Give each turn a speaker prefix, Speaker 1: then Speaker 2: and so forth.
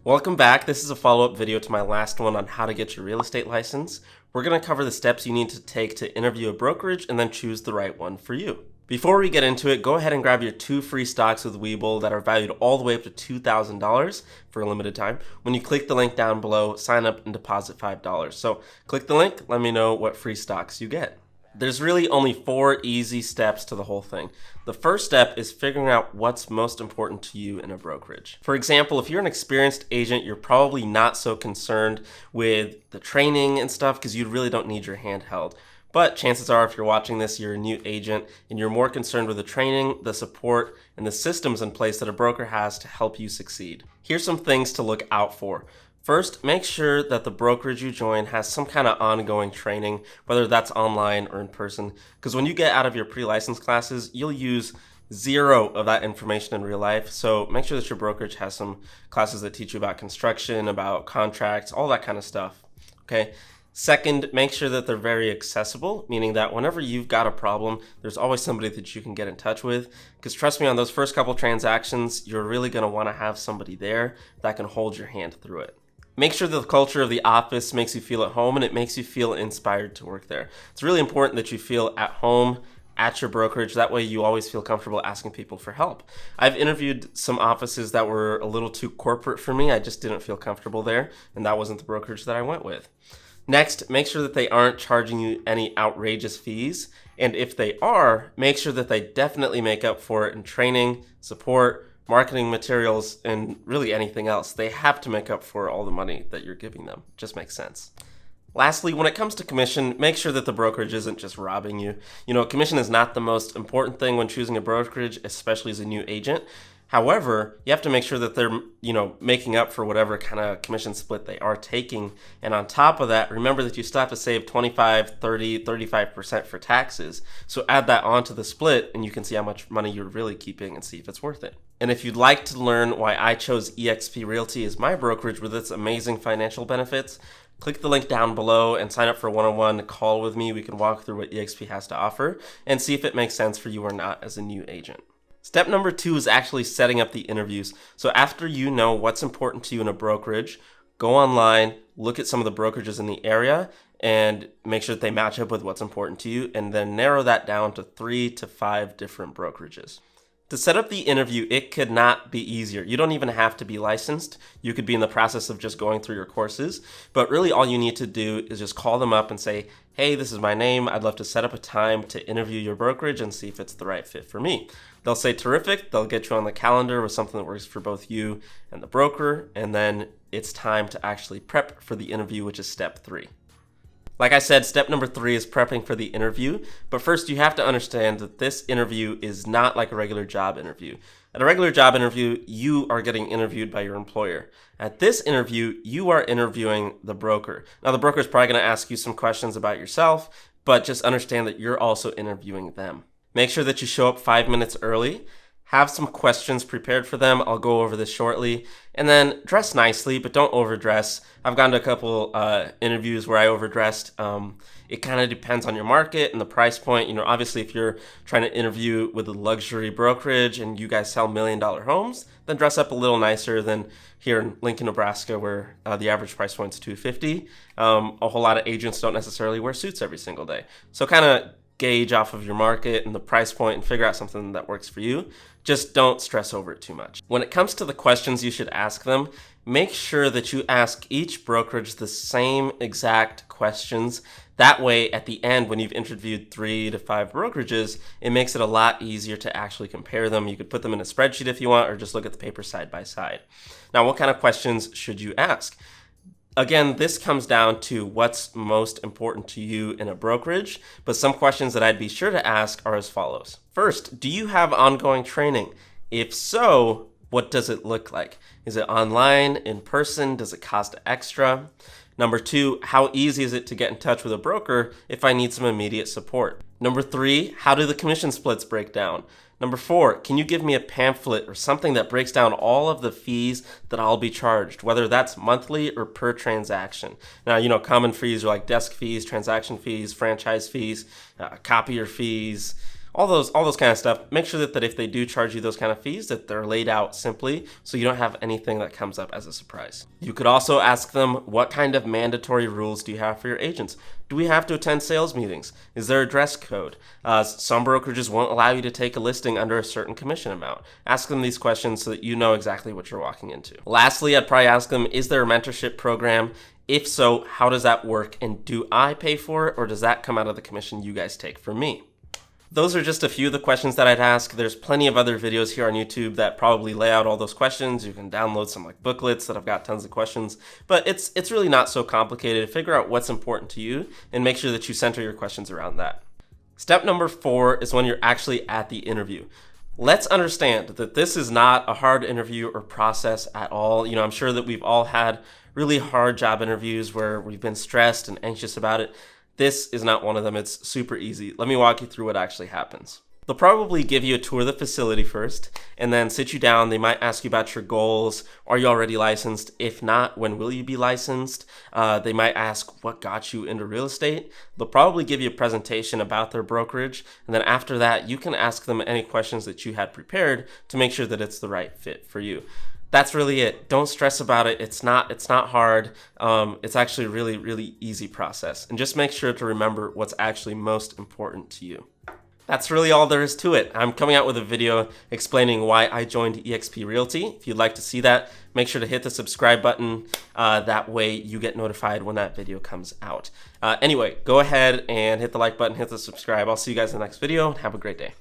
Speaker 1: Welcome back. This is a follow-up video to my last one on how to get your real estate license. We're going to cover the steps you need to take to interview a brokerage and then choose the right one for you. Before we get into it, go ahead and grab your 2 free stocks with Webull that are valued all the way up to $2,000 for a limited time. When you click the link down below, sign up and deposit $5. So click the link, let me know what free stocks you get. There's really only 4 easy steps to the whole thing. The first step is figuring out what's most important to you in a brokerage. For example, if you're an experienced agent, you're probably not so concerned with the training and stuff because you really don't need your hand held. But chances are, if you're watching this, you're a new agent and you're more concerned with the training, the support, and the systems in place that a broker has to help you succeed. Here's some things to look out for. First, make sure that the brokerage you join has some kind of ongoing training, whether that's online or in person, because when you get out of your pre-license classes, you'll use 0 of that information in real life. So make sure that your brokerage has some classes that teach you about construction, about contracts, all that kind of stuff. Okay. Second, make sure that they're very accessible, meaning that whenever you've got a problem, there's always somebody that you can get in touch with. Because trust me, on those first couple transactions, you're really going to want to have somebody there that can hold your hand through it. Make sure that the culture of the office makes you feel at home and it makes you feel inspired to work there. It's really important that you feel at home at your brokerage. That way you always feel comfortable asking people for help. I've interviewed some offices that were a little too corporate for me. I just didn't feel comfortable there, and that wasn't the brokerage that I went with. Next, make sure that they aren't charging you any outrageous fees. And if they are, make sure that they definitely make up for it in training, support, marketing materials, and really anything else. They have to make up for all the money that you're giving them. It just makes sense. Lastly, when it comes to commission, make sure that the brokerage isn't just robbing you. Commission is not the most important thing when choosing a brokerage, especially as a new agent. However, you have to make sure that they're, making up for whatever kind of commission split they are taking. And on top of that, remember that you still have to save 25, 30, 35% for taxes. So add that onto the split and you can see how much money you're really keeping and see if it's worth it. And if you'd like to learn why I chose eXp Realty as my brokerage with its amazing financial benefits, click the link down below and sign up for a one-on-one call with me. We can walk through what eXp has to offer and see if it makes sense for you or not as a new agent. Step number 2 is actually setting up the interviews. So after you know what's important to you in a brokerage, go online, look at some of the brokerages in the area, and make sure that they match up with what's important to you, and then narrow that down to 3 to 5 different brokerages. To set up the interview, it could not be easier. You don't even have to be licensed. You could be in the process of just going through your courses, but really all you need to do is just call them up and say, hey, this is my name. I'd love to set up a time to interview your brokerage and see if it's the right fit for me. They'll say terrific. They'll get you on the calendar with something that works for both you and the broker, and then it's time to actually prep for the interview, which is step 3. Like I said, step number 3 is prepping for the interview, but first you have to understand that this interview is not like a regular job interview. At a regular job interview, you are getting interviewed by your employer. At this interview, you are interviewing the broker. Now, the broker is probably going to ask you some questions about yourself, but just understand that you're also interviewing them. Make sure that you show up 5 minutes early. Have some questions prepared for them. I'll go over this shortly. And then dress nicely, but don't overdress. I've gone to a couple interviews where I overdressed. It kind of depends on your market and the price point. Obviously, if you're trying to interview with a luxury brokerage and you guys sell $1 million homes, then dress up a little nicer than here in Lincoln, Nebraska, where the average price point is $250. A whole lot of agents don't necessarily wear suits every single day. So kind of gauge off of your market and the price point and figure out something that works for you. Just don't stress over it too much. When it comes to the questions you should ask them, make sure that you ask each brokerage the same exact questions. That way, at the end, when you've interviewed 3 to 5 brokerages, it makes it a lot easier to actually compare them. You could put them in a spreadsheet if you want, or just look at the paper side by side. Now, what kind of questions should you ask? Again, this comes down to what's most important to you in a brokerage, but some questions that I'd be sure to ask are as follows. First, do you have ongoing training? If so, what does it look like? Is it online, in person? Does it cost extra? Number 2, how easy is it to get in touch with a broker if I need some immediate support? Number 3, how do the commission splits break down? Number 4, can you give me a pamphlet or something that breaks down all of the fees that I'll be charged, whether that's monthly or per transaction? Now, common fees are like desk fees, transaction fees, franchise fees, copier fees, all those kind of stuff. Make sure that if they do charge you those kind of fees, that they're laid out simply so you don't have anything that comes up as a surprise. You could also ask them, what kind of mandatory rules do you have for your agents? Do we have to attend sales meetings? Is there a dress code? Some brokerages won't allow you to take a listing under a certain commission amount. Ask them these questions so that you know exactly what you're walking into. Lastly, I'd probably ask them, is there a mentorship program? If so, how does that work? And do I pay for it, or does that come out of the commission you guys take from me? Those are just a few of the questions that I'd ask. There's plenty of other videos here on YouTube that probably lay out all those questions. You can download some like booklets that have got tons of questions, but it's really not so complicated. Figure out what's important to you and make sure that you center your questions around that. Step number 4 is when you're actually at the interview. Let's understand that this is not a hard interview or process at all. You know, I'm sure that we've all had really hard job interviews where we've been stressed and anxious about it. This is not one of them. It's super easy. Let me walk you through what actually happens. They'll probably give you a tour of the facility first and then sit you down. They might ask you about your goals. Are you already licensed? If not, when will you be licensed? They might ask what got you into real estate. They'll probably give you a presentation about their brokerage. And then after that, you can ask them any questions that you had prepared to make sure that it's the right fit for you. That's really it. Don't stress about it. It's not hard. It's actually a really, really easy process. And just make sure to remember what's actually most important to you. That's really all there is to it. I'm coming out with a video explaining why I joined eXp Realty. If you'd like to see that, make sure to hit the subscribe button. That way you get notified when that video comes out. Anyway, go ahead and hit the like button, hit the subscribe. I'll see you guys in the next video. Have a great day.